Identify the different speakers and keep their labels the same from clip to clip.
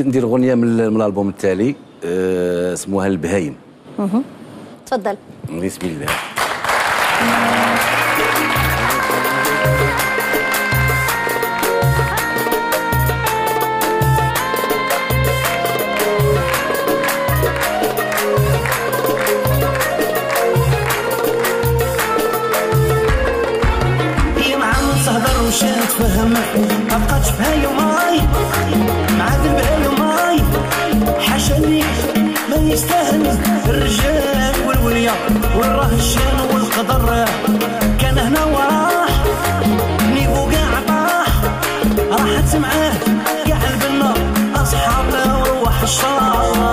Speaker 1: ندير اغنيه من الالبوم التالي اسمها البهايم.
Speaker 2: تفضل.
Speaker 1: بسم الله.
Speaker 3: تفهم ما بقاتش بهاي وماي معاد البهاي وماي حاشاني ما يستاهل الرجال والوليا والرهشان والقدر كان هنا وراح نيفو قاع طاح راحت معاه قاع البنا اصحابنا وروح الشار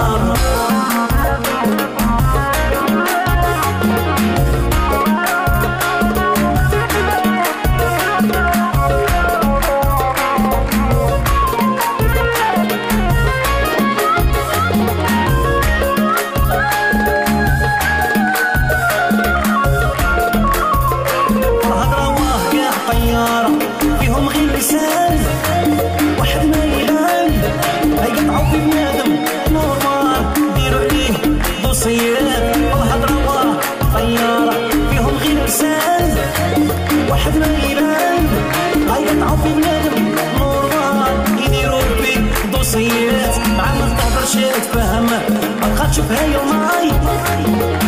Speaker 3: شوف هاي وماي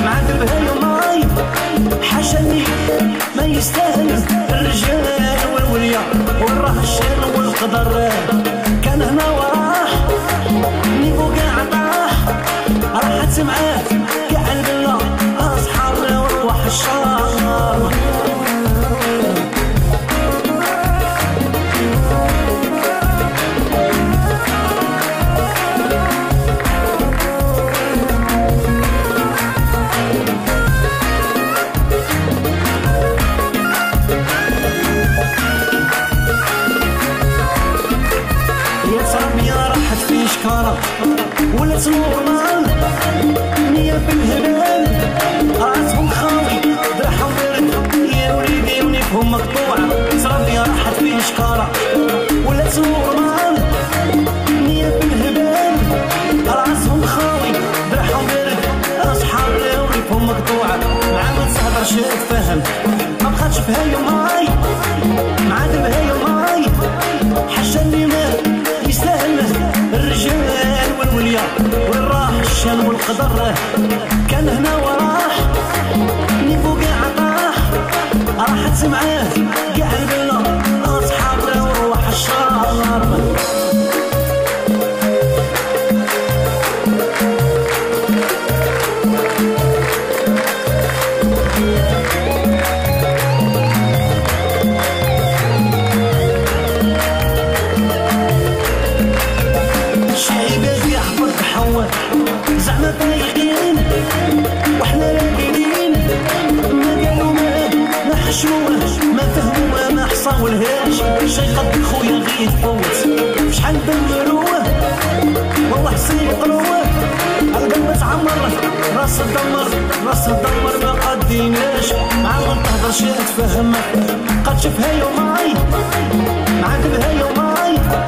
Speaker 3: معاد البهاي وماي حاشاني ما يستاهل الرجال والوليا والرهشان والقدر كان هنا وراح نيفو قاع طاح راحت معاه قاع البلا اصحابنا وروح الشار ولا نورمال نية في الهلال راسهم خاوي ذبحهم برد يا وليدي ونيفهم مقطوعة صرافية راحت فيه شكارة ولا نورمال نية في الهلال راسهم خاوي ذبحهم برد أصحابنا ونيفهم مقطوعة مع ما تسهر شي تفهم ما بقاتش بهاي وماي معاد بهاي وماي حاشاني ما يستاهل الرجال والوليا والراحشان والقدر كان هنا وراح نيفو قاع طاح راحت معاه قاع البلا اصحابنا وروح الشار زعما فايقين واحنا راقدين ما قالوا ما حشموه ما فهموه ما حصاولهاش شي قد خويا غير يفوت شحال دمروه والله حسين يقروه القلب تعمر راس الدمر ما قديناش مع ما تهضرش تفهم قد شوف هاي وماي معاد بهاي وماي